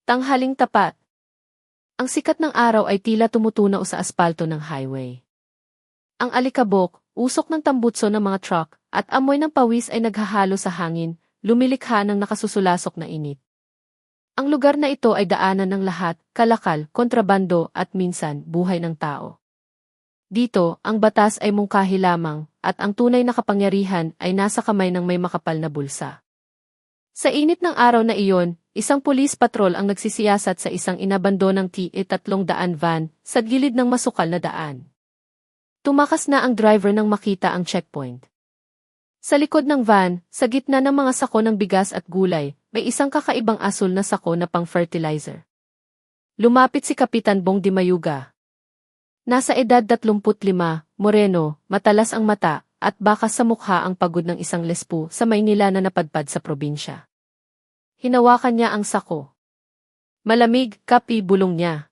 Tanghaling tapat. Ang sikat ng araw ay tila tumutunaw sa aspalto ng highway. Ang alikabok, usok ng tambutso ng mga truck, at amoy ng pawis ay naghahalo sa hangin, lumilikha ng nakasusulasok na init. Ang lugar na ito ay daanan ng lahat, kalakal, kontrabando at minsan buhay ng tao. Dito, ang batas ay mungkahi lamang, at ang tunay na kapangyarihan ay nasa kamay ng may makapal na bulsa. Sa init ng araw na iyon, isang police patrol ang nagsisiyasat sa isang inabandonang TE-300 van sa gilid ng masukal na daan. Tumakas na ang driver nang makita ang checkpoint. Sa likod ng van, sa gitna ng mga sako ng bigas at gulay, may isang kakaibang asul na sako na pang-fertilizer. Lumapit si Kapitan Bong Di Mayuga. Nasa edad 35, moreno, matalas ang mata, at bakas sa mukha ang pagod ng isang lespo sa Maynila na napadpad sa probinsya. Hinawakan niya ang sako. Malamig, kapi bulong niya.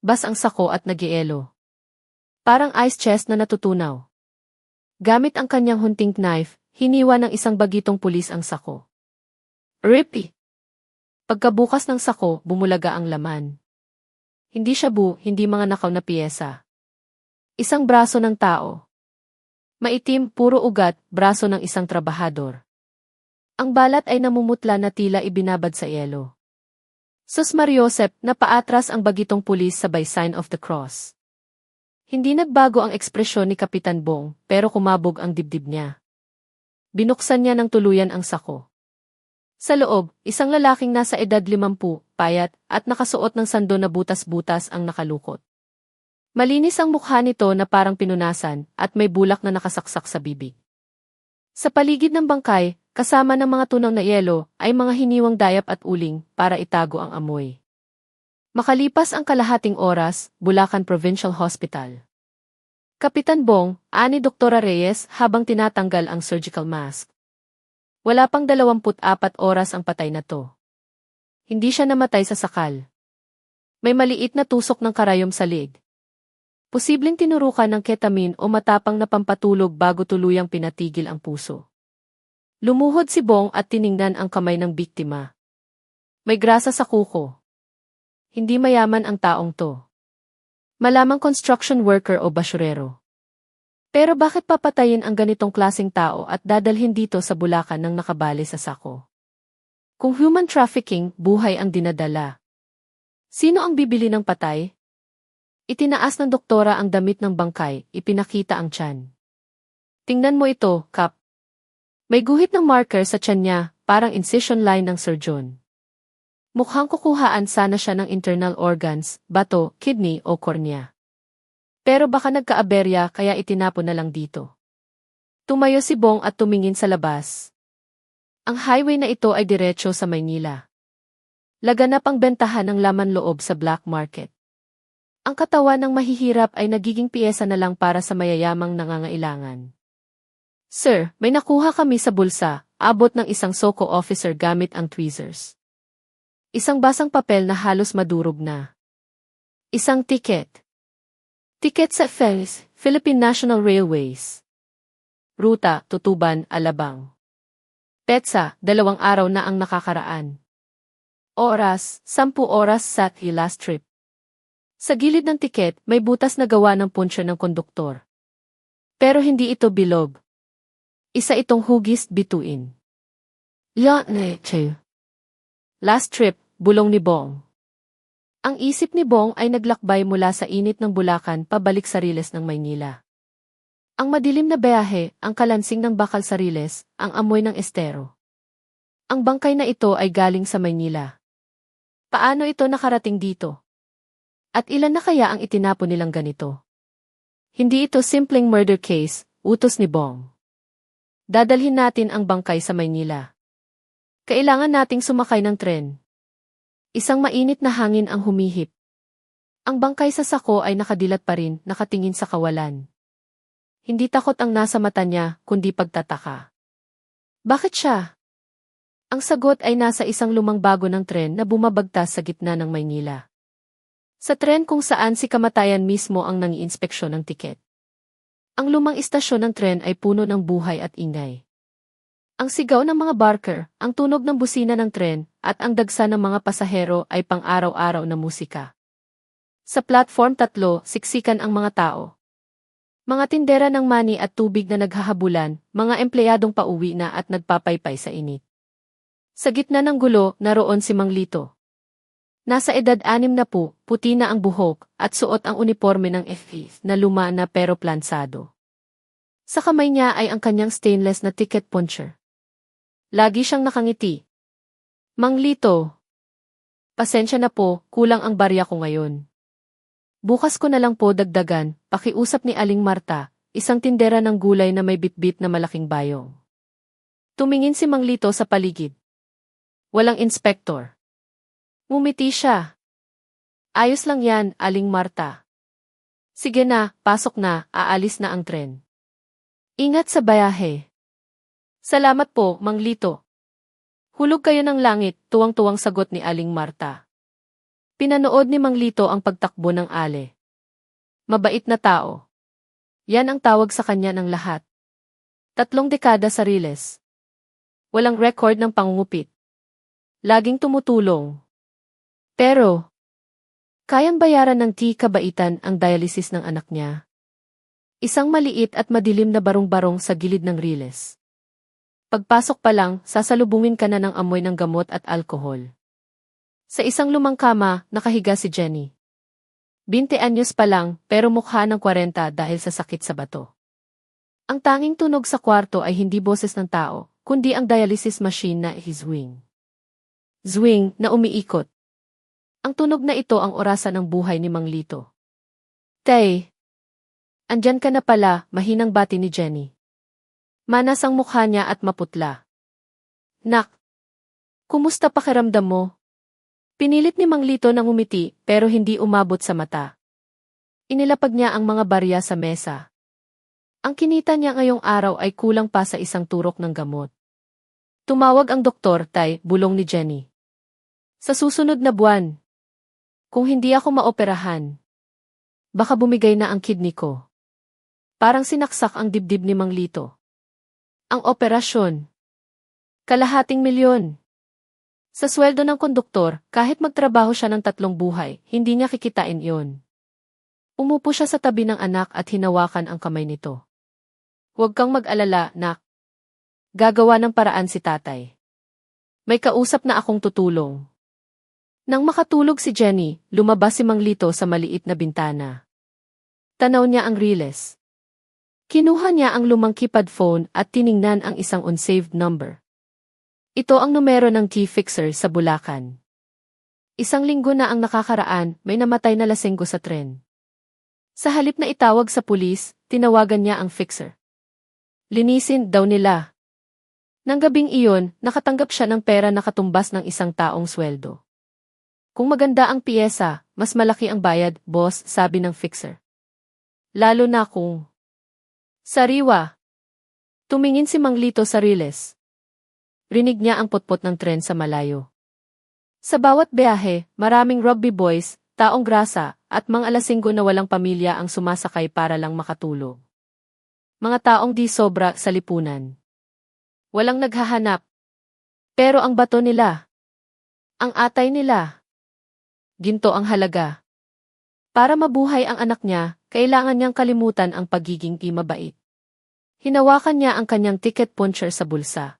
Bas ang sako at nagielo. Parang ice chest na natutunaw. Gamit ang kanyang hunting knife, hiniwa ng isang bagitong pulis ang sako. Rippy! Pagkabukas ng sako, bumulaga ang laman. Hindi shabu, hindi mga nakaw na piyesa. Isang braso ng tao. Maitim, puro ugat, braso ng isang trabahador. Ang balat ay namumutla na tila ibinabad sa yelo. Sus Mariosep, napaatras ang bagitong pulis sabay sign of the cross. Hindi nagbago ang ekspresyon ni Kapitan Bong, pero kumabog ang dibdib niya. Binuksan niya ng tuluyan ang sako. Sa loob, isang lalaking nasa edad 50, payat, at nakasuot ng sando na butas-butas ang nakalukot. Malinis ang mukha nito na parang pinunasan, at may bulak na nakasaksak sa bibig. Sa paligid ng bangkay, kasama ng mga tunaw na yelo, ay mga hiniwang dayap at uling para itago ang amoy. Makalipas ang kalahating oras, Bulacan Provincial Hospital. Kapitan Bong, ani Doktora Reyes habang tinatanggal ang surgical mask. Wala pang 24 oras ang patay na to. Hindi siya namatay sa sakal. May maliit na tusok ng karayom sa leg. Posibleng tinurukan ng ketamine o matapang na pampatulog bago tuluyang pinatigil ang puso. Lumuhod si Bong at tiningnan ang kamay ng biktima. May grasa sa kuko. Hindi mayaman ang taong to. Malamang construction worker o basurero. Pero bakit papatayin ang ganitong klaseng tao at dadalhin dito sa Bulacan ng nakabali sa sako? Kung human trafficking, buhay ang dinadala. Sino ang bibili ng patay? Itinaas ng doktora ang damit ng bangkay, ipinakita ang tiyan. Tingnan mo ito, Kap. May guhit ng marker sa tiyan niya, parang incision line ng surgeon. Mukhang kukuhaan sana siya ng internal organs, bato, kidney o kornea. Pero baka nagkaaberya kaya itinapon na lang dito. Tumayo si Bong at tumingin sa labas. Ang highway na ito ay diretso sa Maynila. Laganap ang bentahan ng laman loob sa black market. Ang katawan ng mahihirap ay nagiging piyesa na lang para sa mayayamang nangangailangan. Sir, may nakuha kami sa bulsa, abot ng isang SOCO officer gamit ang tweezers. Isang basang papel na halos madurog na. Isang ticket. Ticket sa FELS, Philippine National Railways. Ruta, Tutuban, Alabang. Petsa, 2 araw na ang nakakaraan. Oras, 10 oras sa last trip. Sa gilid ng tiket, may butas na gawa ng punsyo ng konduktor. Pero hindi ito bilog. Isa itong hugis bituin. Last trip, bulong ni Bong. Ang isip ni Bong ay naglakbay mula sa init ng Bulacan pabalik sa Riles ng Maynila. Ang madilim na biyahe, ang kalansing ng bakal sa Riles, ang amoy ng estero. Ang bangkay na ito ay galing sa Maynila. Paano ito nakarating dito? At ilan na kaya ang itinapon nilang ganito? Hindi ito simpleng murder case, utos ni Bong. Dadalhin natin ang bangkay sa Maynila. Kailangan nating sumakay ng tren. Isang mainit na hangin ang humihip. Ang bangkay sa sako ay nakadilat pa rin, nakatingin sa kawalan. Hindi takot ang nasa mata niya, kundi pagtataka. Bakit siya? Ang sagot ay nasa isang lumang bago ng tren na bumabagtas sa gitna ng Maynila. Sa tren kung saan si kamatayan mismo ang nangiinspeksyon ng tiket. Ang lumang istasyon ng tren ay puno ng buhay at ingay. Ang sigaw ng mga barker, ang tunog ng busina ng tren, at ang dagsa ng mga pasahero ay pang-araw-araw na musika. Sa platform 3, siksikan ang mga tao. Mga tindera ng mani at tubig na naghahabulan, mga empleyadong pauwi na at nagpapaypay sa init. Sa gitna ng gulo, naroon si Mang Lito. Nasa edad 60, puti na ang buhok, at suot ang uniforme ng FE na luma na pero plansado. Sa kamay niya ay ang kanyang stainless na ticket puncher. Lagi siyang nakangiti. Mang Lito. Pasensya na po, kulang ang barya ko ngayon. Bukas ko na lang po dagdagan, pakiusap ni Aling Marta, isang tindera ng gulay na may bitbit na malaking bayong. Tumingin si Mang Lito sa paligid. Walang inspektor. Ngumiti siya. Ayos lang yan, Aling Marta. Sige na, pasok na, aalis na ang tren. Ingat sa bayahe. Salamat po, Mang Lito. Hulog kayo ng langit, tuwang-tuwang sagot ni Aling Marta. Pinanood ni Mang Lito ang pagtakbo ng ale. Mabait na tao. Yan ang tawag sa kanya ng lahat. 3 dekada sa Riles. Walang record ng pangungupit. Laging tumutulong. Pero, kayang bayaran ng kabaitan ang dialysis ng anak niya. Isang maliit at madilim na barong-barong sa gilid ng Riles. Pagpasok pa lang, sasalubungin ka na ng amoy ng gamot at alkohol. Sa isang lumang kama, nakahiga si Jenny. 20 anyos pa lang, pero mukha ng 40 dahil sa sakit sa bato. Ang tanging tunog sa kwarto ay hindi boses ng tao, kundi ang dialysis machine na zwing. Zwing na umiikot. Ang tunog na ito ang orasan ng buhay ni Mang Lito. Tay! Andyan ka na pala, mahinang bati ni Jenny. Manas ang mukha niya at maputla. Nak! Kumusta pakiramdam mo? Pinilit ni Mang Lito nang umiti pero hindi umabot sa mata. Inilapag niya ang mga barya sa mesa. Ang kinita niya ngayong araw ay kulang pa sa isang turok ng gamot. Tumawag ang doktor, Tay, bulong ni Jenny. Sa susunod na buwan. Kung hindi ako maoperahan, baka bumigay na ang kidney ko. Parang sinaksak ang dibdib ni Mang Lito. Ang operasyon. $250,000. Sa sweldo ng konduktor, kahit magtrabaho siya ng 3 buhay, hindi niya kikitain iyon. Umupo siya sa tabi ng anak at hinawakan ang kamay nito. Huwag kang mag-alala, nak. Gagawa ng paraan si tatay. May kausap na akong tutulong. Nang makatulog si Jenny, lumabas si Mang Lito sa maliit na bintana. Tanaw niya ang Riles. Kinuha niya ang lumang keypad phone at tiningnan ang isang unsaved number. Ito ang numero ng T-Fixer sa Bulacan. 1 linggo na ang nakakaraan, may namatay na lasenggo sa tren. Sa halip na itawag sa pulis, tinawagan niya ang fixer. Linisin daw nila. Nang gabing iyon, nakatanggap siya ng pera na katumbas ng isang taong sweldo. Kung maganda ang piyesa, mas malaki ang bayad, boss, sabi ng fixer. Lalo na kung sariwa. Tumingin si Mang Lito sa Riles. Rinig niya ang potpot ng tren sa malayo. Sa bawat biyahe, maraming rugby boys, taong grasa, at mga lasinggo na walang pamilya ang sumasakay para lang makatulog. Mga taong di sobra sa lipunan. Walang naghahanap. Pero ang bato nila, ang atay nila, ginto ang halaga. Para mabuhay ang anak niya, kailangan niyang kalimutan ang pagiging mabait. Hinawakan niya ang kanyang ticket puncher sa bulsa.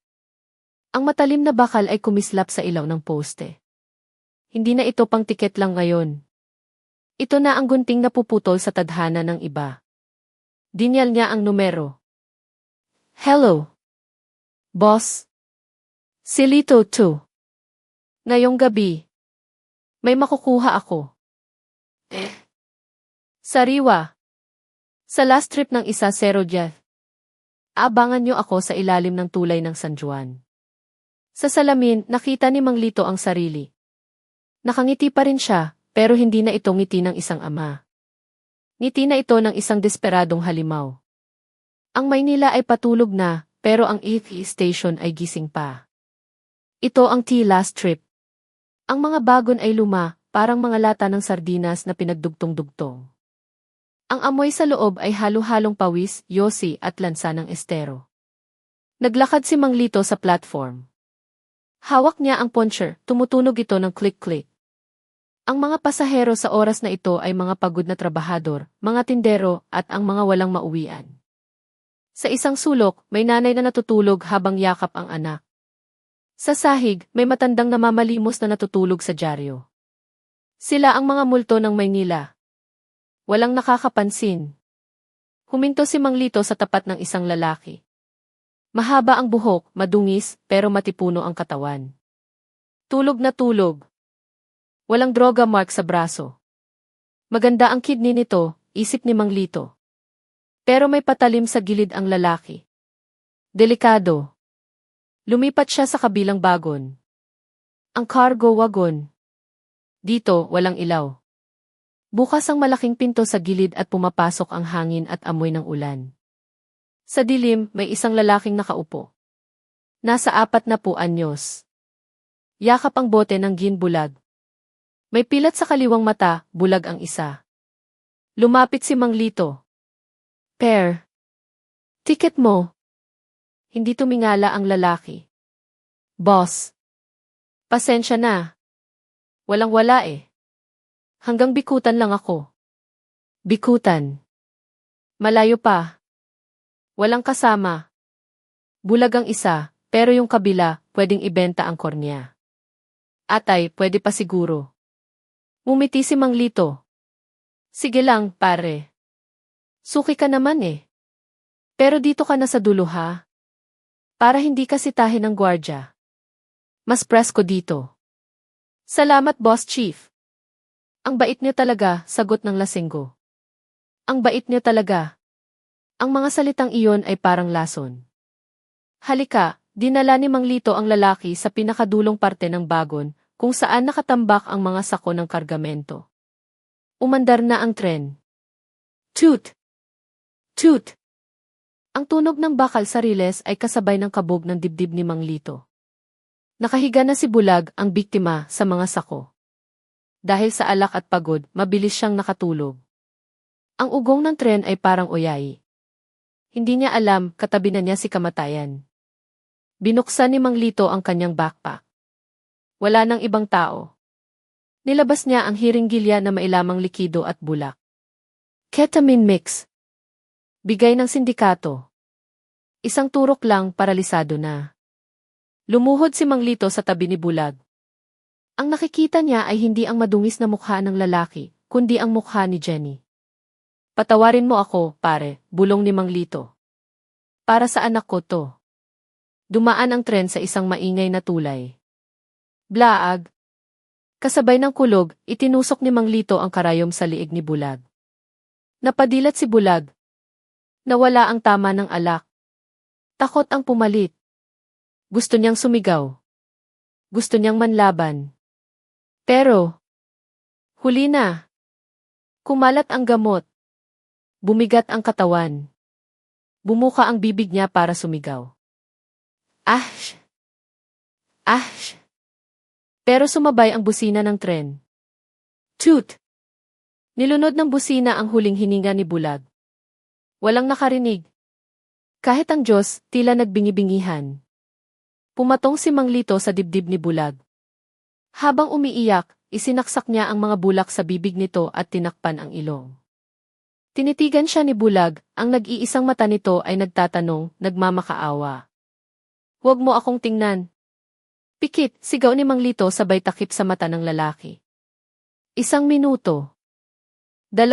Ang matalim na bakal ay kumislap sa ilaw ng poste. Hindi na ito pang tiket lang ngayon. Ito na ang gunting na puputol sa tadhana ng iba. Dinyal niya ang numero. Hello. Boss. Si Lito 2. Ngayong gabi. May makukuha ako. Sariwa. Sa last trip ng 1-0 Jeff. Abangan niyo ako sa ilalim ng tulay ng San Juan. Sa salamin, nakita ni Mang Lito ang sarili. Nakangiti pa rin siya, pero hindi na ito ngiti ng isang ama. Ngiti na ito ng isang desperadong halimaw. Ang Maynila ay patulog na, pero ang EV station ay gising pa. Ito ang last trip. Ang mga bagon ay luma, parang mga lata ng sardinas na pinagdugtong-dugtong. Ang amoy sa loob ay halo-halong pawis, yosi at lansa ng estero. Naglakad si Mang Lito sa platform. Hawak niya ang puncher, tumutunog ito ng click-click. Ang mga pasahero sa oras na ito ay mga pagod na trabahador, mga tindero, at ang mga walang mauwian. Sa isang sulok, may nanay na natutulog habang yakap ang anak. Sa sahig, may matandang namamalimos na natutulog sa dyaryo. Sila ang mga multo ng Maynila. Walang nakakapansin. Huminto si Mang Lito sa tapat ng isang lalaki. Mahaba ang buhok, madungis, pero matipuno ang katawan. Tulog na tulog. Walang droga mark sa braso. Maganda ang kidney nito, isip ni Mang Lito. Pero may patalim sa gilid ang lalaki. Delikado. Lumipat siya sa kabilang bagon. Ang cargo wagon. Dito, walang ilaw. Bukas ang malaking pinto sa gilid at pumapasok ang hangin at amoy ng ulan. Sa dilim, may isang lalaking nakaupo. Nasa 40 anyos. Yakap ang bote ng gin bulag. May pilat sa kaliwang mata, bulag ang isa. Lumapit si Mang Lito. Per. Ticket mo. Hindi tumingala ang lalaki. Boss. Pasensya na. Walang-wala eh. Hanggang Bikutan lang ako. Bikutan. Malayo pa. Walang kasama. Bulag ang isa, pero yung kabila, pwedeng ibenta ang kornea. Atay, pwede pa siguro. Ngumiti si Mang Lito. Sige lang, pare. Suki ka naman eh. Pero dito ka na sa dulo ha. Para hindi ka sitahin ng gwardya. Mas presko dito. Salamat, Boss Chief. Ang bait niyo talaga, sagot ng lasenggo. Ang bait niyo talaga. Ang mga salitang iyon ay parang lason. Halika, dinala ni Mang Lito ang lalaki sa pinakadulong parte ng bagon, kung saan nakatambak ang mga sako ng kargamento. Umandar na ang tren. Toot! Toot! Ang tunog ng bakal sa riles ay kasabay ng kabog ng dibdib ni Mang Lito. Nakahiga na si Bulag, ang biktima, sa mga sako. Dahil sa alak at pagod, mabilis siyang nakatulog. Ang ugong ng tren ay parang oyayi. Hindi niya alam, katabi na niya si kamatayan. Binuksan ni Mang Lito ang kanyang backpack. Wala nang ibang tao. Nilabas niya ang hiringgilya na mailamang likido at bulak. Ketamine mix. Bigay ng sindikato. Isang turok lang, paralisado na. Lumuhod si Mang Lito sa tabi ni Bulag. Ang nakikita niya ay hindi ang madungis na mukha ng lalaki, kundi ang mukha ni Jenny. Patawarin mo ako, pare, bulong ni Mang Lito. Para sa anak ko to. Dumaan ang tren sa isang maingay na tulay. Blaag. Kasabay ng kulog, itinusok ni Mang Lito ang karayom sa liig ni Bulag. Napadilat si Bulag. Nawala ang tama ng alak. Takot ang pumalit. Gusto niyang sumigaw. Gusto niyang manlaban. Pero, huli na. Kumalat ang gamot. Bumigat ang katawan. Bumuka ang bibig niya para sumigaw. Ash! Ash! Pero sumabay ang busina ng tren. Toot! Nilunod ng busina ang huling hininga ni Bulag. Walang nakarinig. Kahit ang Diyos, tila nagbingi-bingihan. Pumatong si Mang Lito sa dibdib ni Bulag. Habang umiiyak, isinaksak niya ang mga bulak sa bibig nito at tinakpan ang ilong. Tinitigan siya ni Bulag, ang nag-iisang mata nito ay nagtatanong, nagmamakaawa. Huwag mo akong tingnan. Pikit, sigaw ni Mang Lito sabay takip sa mata ng lalaki. 1 minuto. 2.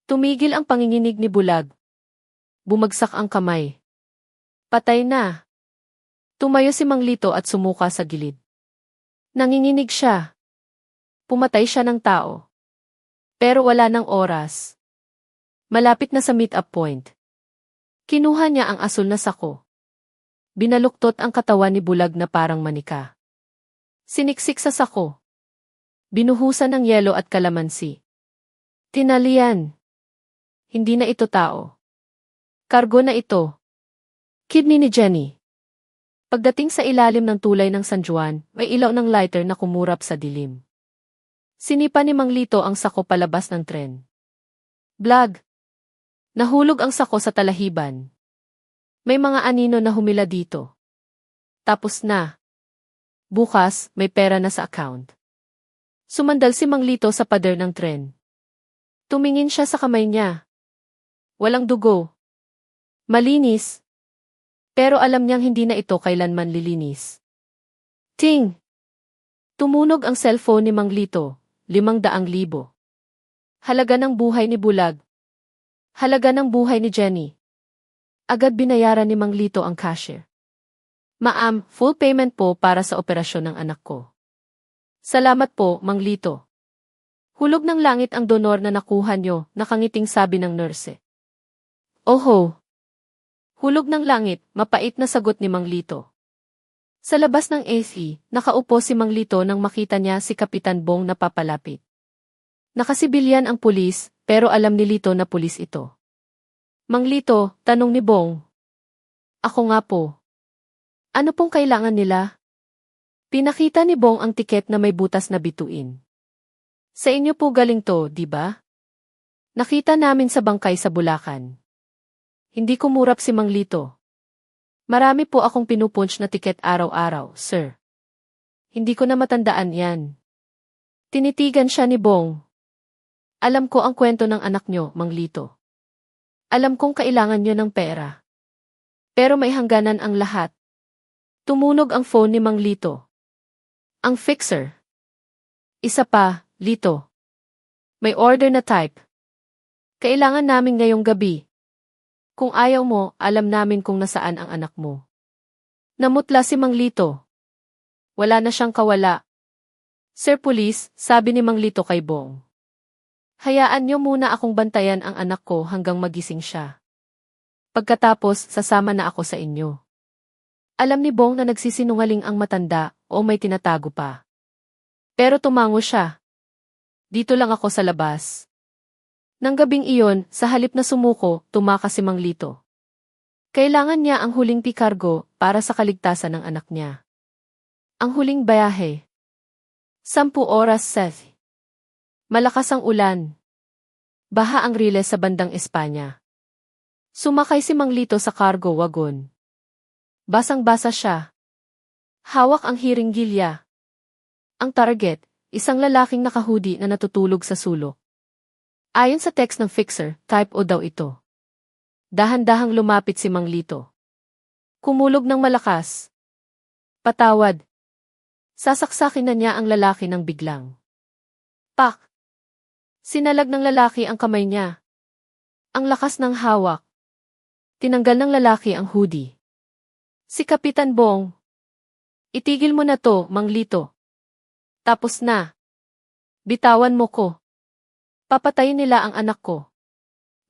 Tumigil ang panginginig ni Bulag. Bumagsak ang kamay. Patay na. Tumayo si Mang Lito at sumuka sa gilid. Nanginginig siya. Pumatay siya ng tao. Pero wala ng oras. Malapit na sa meet-up point. Kinuha niya ang asul na sako. Binaluktot ang katawan ni Bulag na parang manika. Siniksik sa sako. Binuhusan ng yelo at kalamansi. Tinalian. Hindi na ito tao. Kargo na ito. Kidney ni Jenny. Pagdating sa ilalim ng tulay ng San Juan, may ilaw ng lighter na kumurap sa dilim. Sinipa ni Mang Lito ang sako palabas ng tren. Blag! Nahulog ang sako sa talahiban. May mga anino na humila dito. Tapos na. Bukas, may pera na sa account. Sumandal si Mang Lito sa pader ng tren. Tumingin siya sa kamay niya. Walang dugo. Malinis. Pero alam niyang hindi na ito kailanman lilinis. Ting! Tumunog ang cellphone ni Mang Lito, 500,000. Halaga ng buhay ni Bulag. Halaga ng buhay ni Jenny. Agad binayaran ni Mang Lito ang cashier. Ma'am, full payment po para sa operasyon ng anak ko. Salamat po, Mang Lito. Hulog ng langit ang donor na nakuha nyo, nakangiting sabi ng nurse. Oho. Hulog ng langit, mapait na sagot ni Mang Lito. Sa labas ng AC, nakaupo si Mang Lito nang makita niya si Kapitan Bong na papalapit. Nakasibilyan ang pulis, pero alam ni Lito na pulis ito. Mang Lito, tanong ni Bong. Ako nga po. Ano pong kailangan nila? Pinakita ni Bong ang tiket na may butas na bituin. Sa inyo po galing to, di ba? Nakita namin sa bangkay sa Bulacan. Hindi kumurap si Mang Lito. Marami po akong pinupunch na tiket araw-araw, sir. Hindi ko na matandaan yan. Tinitigan siya ni Bong. Alam ko ang kwento ng anak nyo, Mang Lito. Alam kong kailangan nyo ng pera. Pero may hangganan ang lahat. Tumunog ang phone ni Mang Lito. Ang fixer. Isa pa, Lito. May order na type. Kailangan namin ngayong gabi. Kung ayaw mo, alam namin kung nasaan ang anak mo. Namutla si Mang Lito. Wala na siyang kawala. Sir Police, sabi ni Mang Lito kay Bong. Hayaan niyo muna akong bantayan ang anak ko hanggang magising siya. Pagkatapos, sasama na ako sa inyo. Alam ni Bong na nagsisinungaling ang matanda o may tinatago pa. Pero tumango siya. Dito lang ako sa labas. Nang gabing iyon, sa halip na sumuko, tumakas si Mang Lito. Kailangan niya ang huling pikargo para sa kaligtasan ng anak niya. Ang huling bayahe. 10 oras, Seth. Malakas ang ulan. Baha ang riles sa bandang Espanya. Sumakay si Mang Lito sa cargo wagon. Basang-basa siya. Hawak ang hiringgilya. Ang target, isang lalaking nakahoodie na natutulog sa sulok. Ayon sa text ng fixer, type O daw ito. Dahan-dahang lumapit si Mang Lito. Kumulog ng malakas. Patawad. Sasaksakin na niya ang lalaki ng biglang. Pak! Sinalag ng lalaki ang kamay niya. Ang lakas ng hawak. Tinanggal ng lalaki ang hoodie. Si Kapitan Bong. Itigil mo na to, Mang Lito. Tapos na. Bitawan mo ko. Papatayin nila ang anak ko.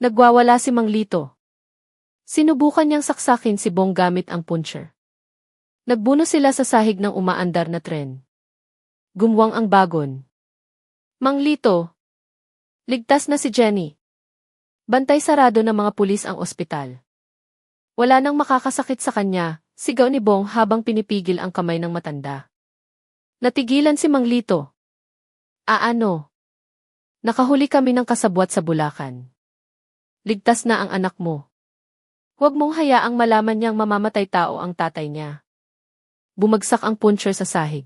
Nagwawala si Mang Lito. Sinubukan niyang saksakin si Bong gamit ang puncher. Nagbuno sila sa sahig ng umaandar na tren. Gumwang ang bagon. Mang Lito. Ligtas na si Jenny. Bantay sarado ng mga pulis ang ospital. Wala nang makakasakit sa kanya, sigaw ni Bong habang pinipigil ang kamay ng matanda. Natigilan si Mang Lito. Ano? Nakahuli kami ng kasabwat sa Bulacan. Ligtas na ang anak mo. Huwag mong hayaang malaman niyang mamamatay tao ang tatay niya. Bumagsak ang puncher sa sahig.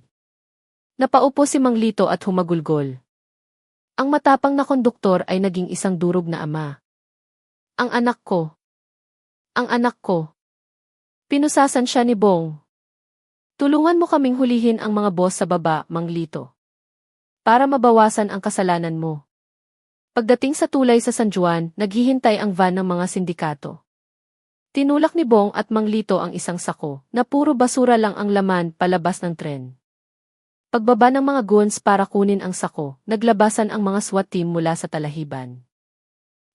Napaupo si Mang Lito at humagulgol. Ang matapang na konduktor ay naging isang durog na ama. Ang anak ko. Ang anak ko. Pinusasan siya ni Bong. Tulungan mo kaming hulihin ang mga boss sa baba, Mang Lito. Para mabawasan ang kasalanan mo. Pagdating sa tulay sa San Juan, naghihintay ang van ng mga sindikato. Tinulak ni Bong at Mang Lito ang isang sako, na puro basura lang ang laman palabas ng tren. Pagbaba ng mga goons para kunin ang sako, naglabasan ang mga SWAT team mula sa talahiban.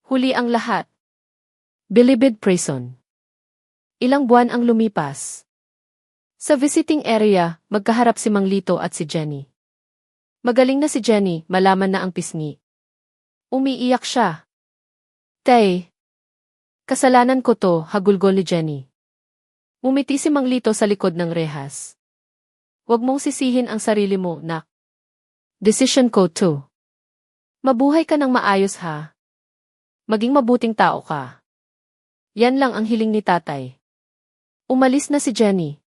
Huli ang lahat. Bilibid Prison. Ilang buwan ang lumipas. Sa visiting area, magkaharap si Mang Lito at si Jenny. Magaling na si Jenny, malaman na ang pisngi. Umiiyak siya. Tay. Kasalanan ko to, hagulgol ni Jenny. Mumiti si Mang Lito sa likod ng rehas. Huwag mong sisihin ang sarili mo, nak. Decision ko to. Mabuhay ka ng maayos ha. Maging mabuting tao ka. Yan lang ang hiling ni tatay. Umalis na si Jenny.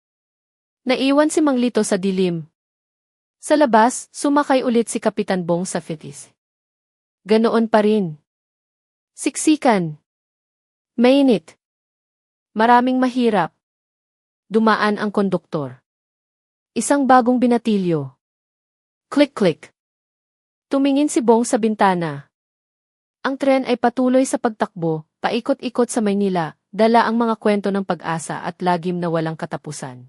Naiwan si Mang Lito sa dilim. Sa labas, sumakay ulit si Kapitan Bong sa fetis. Ganoon pa rin. Siksikan. Mainit. Maraming mahirap. Dumaan ang konduktor. Isang bagong binatilyo. Click-click. Tumingin si Bong sa bintana. Ang tren ay patuloy sa pagtakbo, paikot-ikot sa Maynila, dala ang mga kwento ng pag-asa at lagim na walang katapusan.